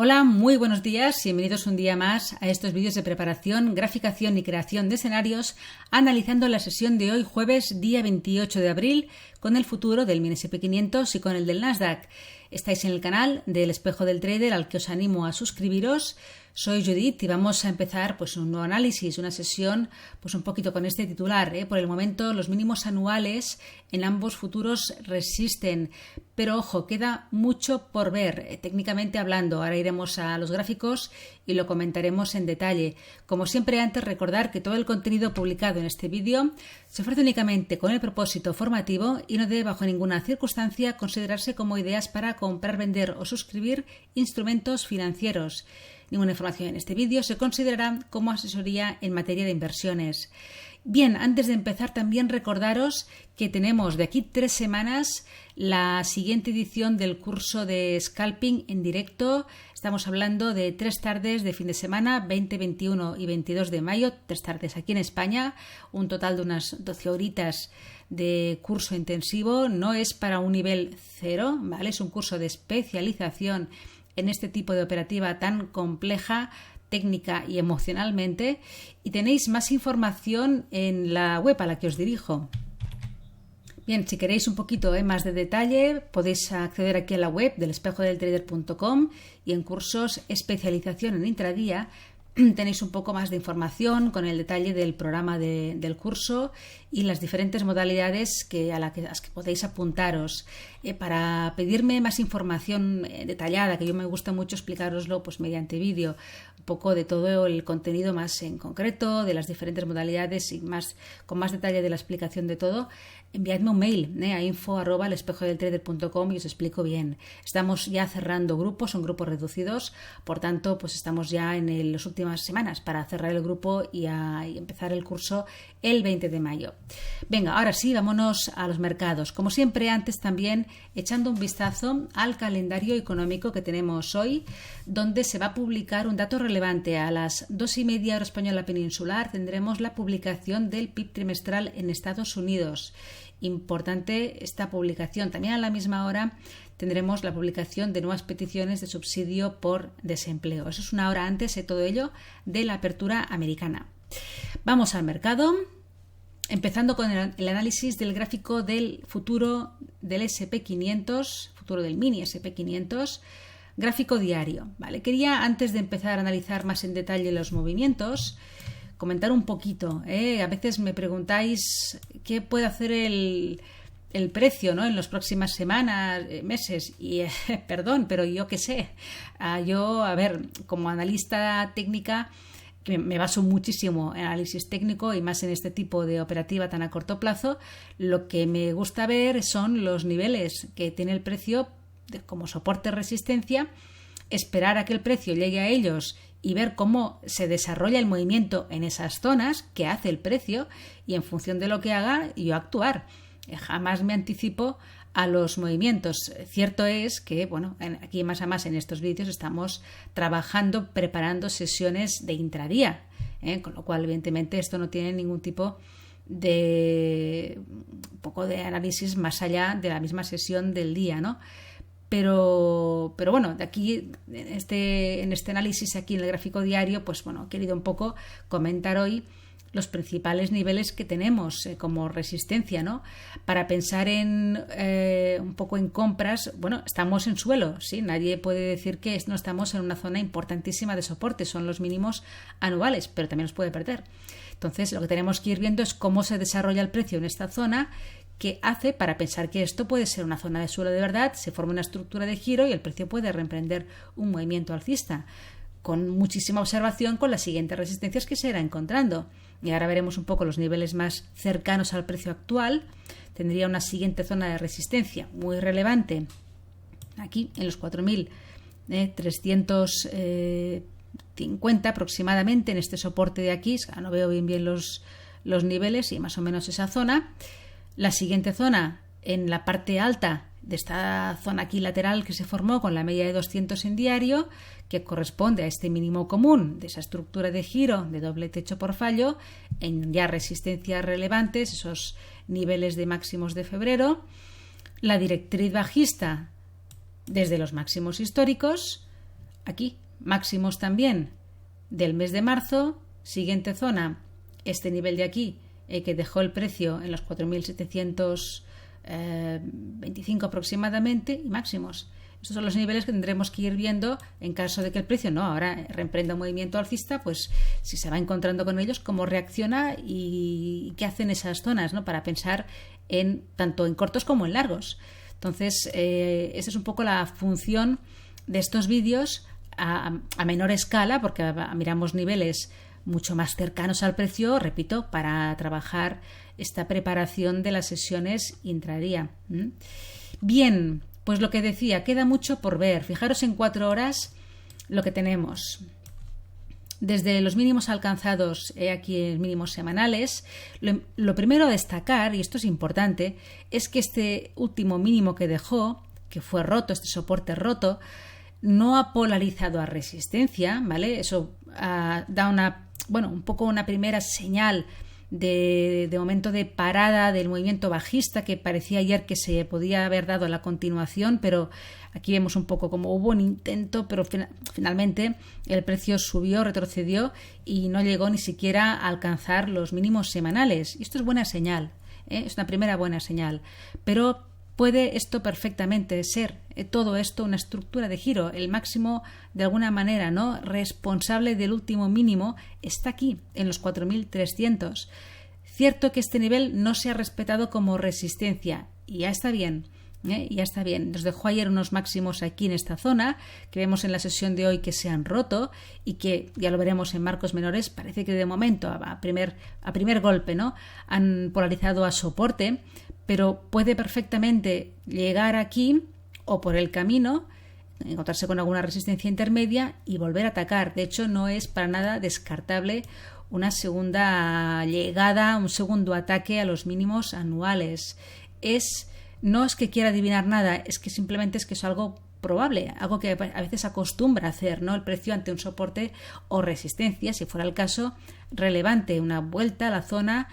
Hola, muy buenos días, bienvenidos un día más a estos vídeos de preparación, graficación y creación de escenarios, analizando la sesión de hoy jueves día 28 de abril con el futuro del mini SP500 y con el del Nasdaq. Estáis en el canal del Espejo del Trader al que os animo a suscribiros. Soy Judith y vamos a empezar un nuevo análisis, una sesión un poquito con este titular. Por el momento los mínimos anuales en ambos futuros resisten, pero ojo, queda mucho por ver técnicamente hablando. Ahora iremos a los gráficos y lo comentaremos en detalle. Como siempre, antes recordar que todo el contenido publicado en este vídeo se ofrece únicamente con el propósito formativo y no debe bajo ninguna circunstancia considerarse como ideas para comprar, vender o suscribir instrumentos financieros. Ninguna información en este vídeo se considerará como asesoría en materia de inversiones. Bien, antes de empezar también recordaros que tenemos de aquí 3 semanas la siguiente edición del curso de Scalping en directo. Estamos hablando de 3 tardes de fin de semana, 20, 21 y 22 de mayo, 3 tardes aquí en España, un total de unas 12 horitas de curso intensivo. No es para un nivel 0, ¿vale? Es un curso de especialización en este tipo de operativa tan compleja, técnica y emocionalmente, y tenéis más información en la web a la que os dirijo. Bien, si queréis un poquito más de detalle, podéis acceder aquí a la web del espejodeltrader.com y en cursos especialización en intradía tenéis un poco más de información con el detalle del programa del curso y las diferentes modalidades a las que podéis apuntaros. Para pedirme más información detallada, que yo me gusta mucho explicároslo mediante vídeo, un poco de todo el contenido más en concreto, de las diferentes modalidades y con más detalle de la explicación de todo, enviadme un mail a info@elespejodeltrader.com y os explico bien. Estamos ya cerrando grupos, son grupos reducidos, por tanto estamos ya en las últimas semanas para cerrar el grupo y empezar el curso el 20 de mayo. Venga, ahora sí, vámonos a los mercados. Como siempre, antes también echando un vistazo al calendario económico que tenemos hoy, donde se va a publicar un dato relevante. A las 2:30 hora española peninsular tendremos la publicación del PIB trimestral en Estados Unidos. Importante esta publicación. También a la misma hora tendremos la publicación de nuevas peticiones de subsidio por desempleo. Eso es una hora antes de todo ello de la apertura americana. Vamos al mercado, empezando con el análisis del gráfico del futuro del SP500, futuro del mini SP500, gráfico diario. ¿Vale? Quería, antes de empezar a analizar más en detalle los movimientos, comentar un poquito. A veces me preguntáis qué puede hacer el precio, ¿no?, en las próximas semanas, meses, y perdón, pero yo qué sé. Yo, como analista técnica, que me baso muchísimo en análisis técnico y más en este tipo de operativa tan a corto plazo, lo que me gusta ver son los niveles que tiene el precio como soporte resistencia, esperar a que el precio llegue a ellos y ver cómo se desarrolla el movimiento en esas zonas que hace el precio, y en función de lo que haga yo actuar. Jamás me anticipo a los movimientos. Cierto es que, aquí más a más en estos vídeos estamos trabajando, preparando sesiones de intradía, con lo cual evidentemente esto no tiene ningún tipo de de análisis más allá de la misma sesión del día, ¿no? Pero de aquí, en este análisis aquí en el gráfico diario, he querido un poco comentar hoy los principales niveles que tenemos como resistencia, ¿no? Para pensar un poco en compras. Estamos en suelo, ¿sí? Nadie puede decir que no estamos en una zona importantísima de soporte, son los mínimos anuales, pero también nos puede perder. Entonces, lo que tenemos que ir viendo es cómo se desarrolla el precio en esta zona, que hace para pensar que esto puede ser una zona de suelo de verdad, se forma una estructura de giro y el precio puede reemprender un movimiento alcista, con muchísima observación con las siguientes resistencias que se irá encontrando. Y ahora veremos un poco los niveles más cercanos al precio actual. Tendría una siguiente zona de resistencia muy relevante aquí en los 4.350 aproximadamente, en este soporte de aquí. No veo bien los niveles y más o menos esa zona. La siguiente zona en la parte alta de esta zona aquí lateral que se formó con la media de 200 en diario, que corresponde a este mínimo común de esa estructura de giro de doble techo por fallo, en ya resistencias relevantes, esos niveles de máximos de febrero. La directriz bajista desde los máximos históricos aquí, máximos también del mes de marzo, siguiente zona, este nivel de aquí, que dejó el precio en los 4.725 aproximadamente, y máximos. Estos son los niveles que tendremos que ir viendo en caso de que el precio ahora reemprenda un movimiento alcista, pues si se va encontrando con ellos, cómo reacciona y qué hacen esas zonas, ¿no? Para pensar tanto en cortos como en largos. Entonces, esa es un poco la función de estos vídeos a menor escala, porque miramos niveles mucho más cercanos al precio, repito, para trabajar esta preparación de las sesiones intradía. Bien, pues lo que decía, queda mucho por ver. Fijaros en 4 horas lo que tenemos. Desde los mínimos alcanzados aquí en mínimos semanales, lo primero a destacar, y esto es importante, es que este último mínimo que dejó, que fue roto, este soporte roto, no ha polarizado a resistencia, ¿vale? Eso da un poco una primera señal de momento de parada del movimiento bajista que parecía ayer que se podía haber dado a la continuación, pero aquí vemos un poco como hubo un intento, pero finalmente el precio subió, retrocedió y no llegó ni siquiera a alcanzar los mínimos semanales. Y esto es buena señal, es una primera buena señal, pero puede esto perfectamente ser todo esto una estructura de giro. El máximo, de alguna manera, ¿no?, responsable del último mínimo está aquí, en los 4.300. Cierto que este nivel no se ha respetado como resistencia y ya está bien. Ya está bien. Nos dejó ayer unos máximos aquí en esta zona que vemos en la sesión de hoy que se han roto y que ya lo veremos en marcos menores. Parece que de momento a primer golpe, ¿no?, han polarizado a soporte, pero puede perfectamente llegar aquí o por el camino, encontrarse con alguna resistencia intermedia y volver a atacar. De hecho, no es para nada descartable una segunda llegada, un segundo ataque a los mínimos anuales. No es que quiera adivinar nada, es que simplemente es algo probable, algo que a veces acostumbra a hacer, ¿no?, el precio ante un soporte o resistencia, si fuera el caso, relevante, una vuelta a la zona.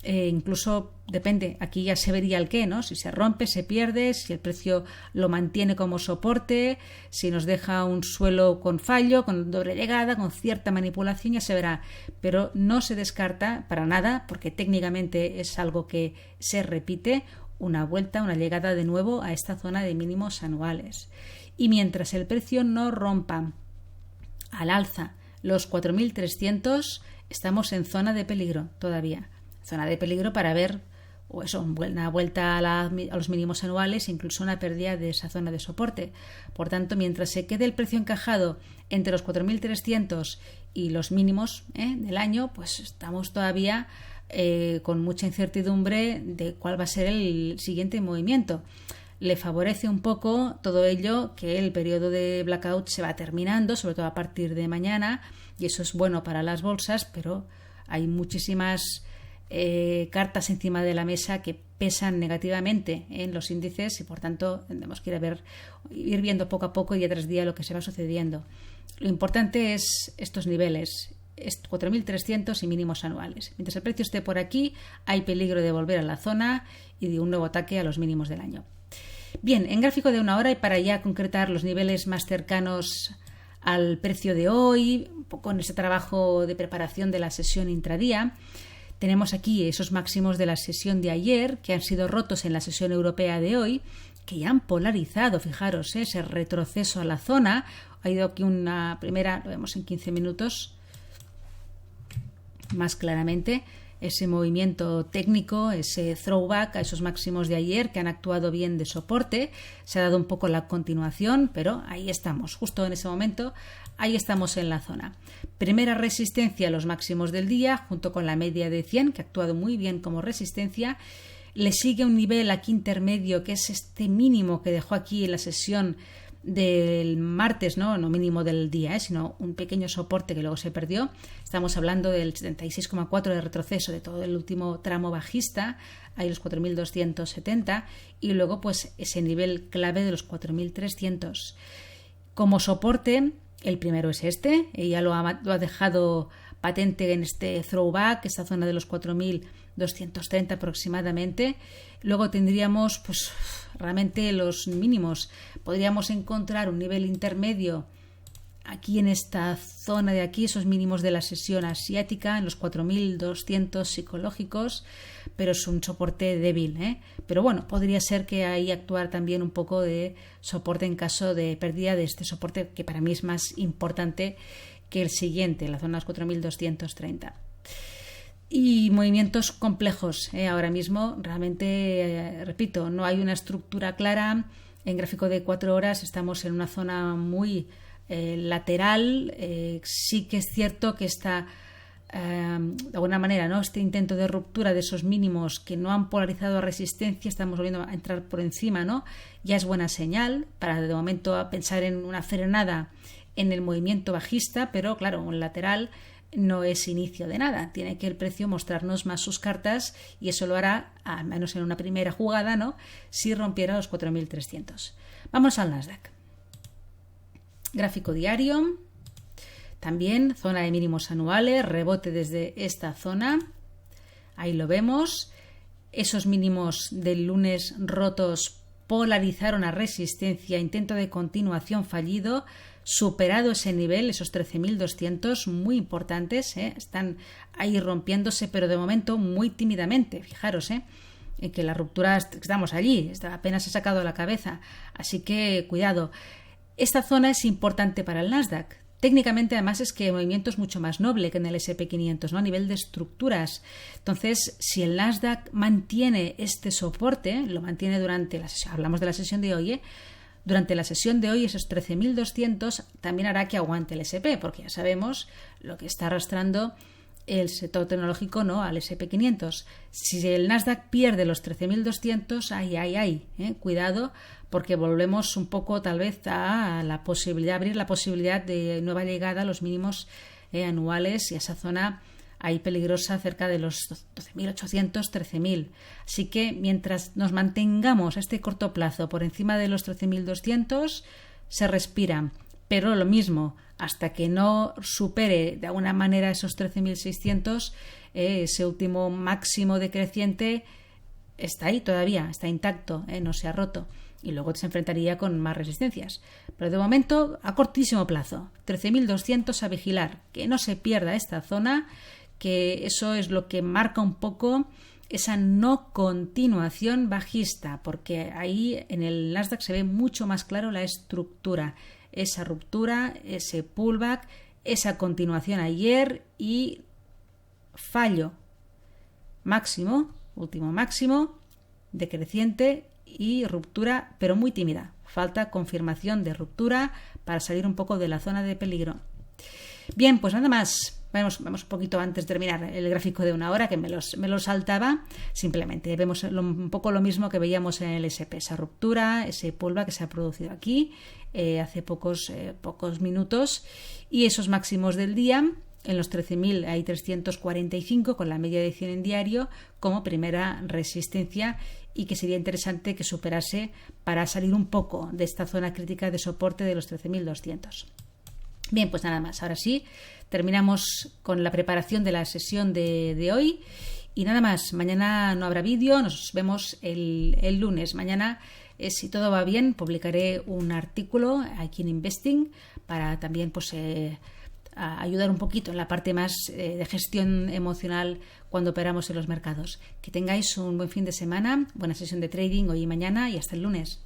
Incluso depende, aquí ya se vería el qué, ¿no? Si se rompe, se pierde, si el precio lo mantiene como soporte, si nos deja un suelo con fallo, con doble llegada, con cierta manipulación, ya se verá. Pero no se descarta para nada, porque técnicamente es algo que se repite, una vuelta, una llegada de nuevo a esta zona de mínimos anuales. Y mientras el precio no rompa al alza los 4.300, estamos en zona de peligro todavía. Zona de peligro para ver una vuelta a los mínimos anuales, incluso una pérdida de esa zona de soporte. Por tanto, mientras se quede el precio encajado entre los 4.300 y los mínimos del año, pues estamos todavía con mucha incertidumbre de cuál va a ser el siguiente movimiento. Le favorece un poco todo ello que el periodo de blackout se va terminando, sobre todo a partir de mañana, y eso es bueno para las bolsas, pero hay muchísimas cartas encima de la mesa que pesan negativamente en los índices y por tanto tendremos que ir viendo poco a poco, día tras día, lo que se va sucediendo. Lo importante es estos niveles, 4.300 y mínimos anuales. Mientras el precio esté por aquí, hay peligro de volver a la zona y de un nuevo ataque a los mínimos del año. Bien, en gráfico de 1 hora, y para ya concretar los niveles más cercanos al precio de hoy, un poco en ese trabajo de preparación de la sesión intradía, tenemos aquí esos máximos de la sesión de ayer que han sido rotos en la sesión europea de hoy, que ya han polarizado, fijaros, ese retroceso a la zona. Ha ido aquí una primera, lo vemos en 15 minutos más claramente, ese movimiento técnico, ese throwback a esos máximos de ayer que han actuado bien de soporte. Se ha dado un poco la continuación, pero ahí estamos, justo en ese momento, ahí estamos en la zona. Primera resistencia a los máximos del día, junto con la media de 100, que ha actuado muy bien como resistencia. Le sigue un nivel aquí intermedio, que es este mínimo que dejó aquí en la sesión del martes, no mínimo del día, sino un pequeño soporte que luego se perdió. Estamos hablando del 76,4 de retroceso de todo el último tramo bajista, hay los 4.270, y luego pues ese nivel clave de los 4.300. Como soporte, el primero es ya lo ha dejado patente en este throwback, esta zona de los 4.230 aproximadamente. Luego tendríamos pues realmente los mínimos. Podríamos encontrar un nivel intermedio aquí en esta zona de aquí, esos mínimos de la sesión asiática, en los 4.200 psicológicos, pero es un soporte débil, Pero bueno, podría ser que ahí actuar también un poco de soporte en caso de pérdida de este soporte, que para mí es más importante que el siguiente, la zona de los 4.230. Y movimientos complejos, ahora mismo realmente, repito, no hay una estructura clara. En gráfico de 4 horas estamos en una zona muy lateral. Sí que es cierto que está de alguna manera, ¿no?, este intento de ruptura de esos mínimos que no han polarizado a resistencia, estamos volviendo a entrar por encima, ¿no? Ya es buena señal para de momento pensar en una frenada en el movimiento bajista, pero claro, un lateral no es inicio de nada. Tiene que el precio mostrarnos más sus cartas, y eso lo hará, al menos en una primera jugada, ¿no?, si rompiera los 4.300. Vamos al Nasdaq. Gráfico diario. También zona de mínimos anuales, rebote desde esta zona. Ahí lo vemos. Esos mínimos del lunes rotos polarizaron a resistencia, intento de continuación fallido. Superado ese nivel, esos 13.200, muy importantes, están ahí rompiéndose, pero de momento muy tímidamente. Fijaros, en que la ruptura, estamos allí, apenas se ha sacado la cabeza, así que cuidado. Esta zona es importante para el Nasdaq. Técnicamente, además, es que el movimiento es mucho más noble que en el S&P 500, ¿no?, a nivel de estructuras. Entonces, si el Nasdaq mantiene este soporte, lo mantiene durante la sesión, hablamos de la sesión de hoy, durante la sesión de hoy, esos 13.200 también hará que aguante el S&P, porque ya sabemos lo que está arrastrando el sector tecnológico, ¿no?, al S&P 500. Si el Nasdaq pierde los 13.200, cuidado, porque volvemos un poco tal vez a la posibilidad, abrir la posibilidad de nueva llegada a los mínimos anuales y a esa zona ahí peligrosa cerca de los 12.800, 13.000. Así que mientras nos mantengamos a este corto plazo por encima de los 13.200, se respira. Pero lo mismo, hasta que no supere de alguna manera esos 13.600, ese último máximo decreciente está ahí todavía, está intacto, no se ha roto. Y luego se enfrentaría con más resistencias. Pero de momento, a cortísimo plazo, 13.200 a vigilar, que no se pierda esta zona, que eso es lo que marca un poco esa no continuación bajista, porque ahí en el Nasdaq se ve mucho más claro la estructura, esa ruptura, ese pullback, esa continuación ayer y fallo máximo, último máximo, decreciente y ruptura, pero muy tímida. Falta confirmación de ruptura para salir un poco de la zona de peligro. Bien, pues nada más. Vamos un poquito antes de terminar el gráfico de 1 hora, que me lo saltaba. Simplemente vemos un poco lo mismo que veíamos en el SP, esa ruptura, ese pullback que se ha producido aquí hace pocos minutos, y esos máximos del día en los 13.345 con la media de 100 en diario como primera resistencia, y que sería interesante que superase para salir un poco de esta zona crítica de soporte de los 13.200. Bien, pues nada más. Ahora sí, terminamos con la preparación de la sesión de hoy. Y nada más, mañana no habrá vídeo, nos vemos el lunes. Mañana, si todo va bien, publicaré un artículo aquí en Investing para también ayudar un poquito en la parte más de gestión emocional cuando operamos en los mercados. Que tengáis un buen fin de semana, buena sesión de trading hoy y mañana, y hasta el lunes.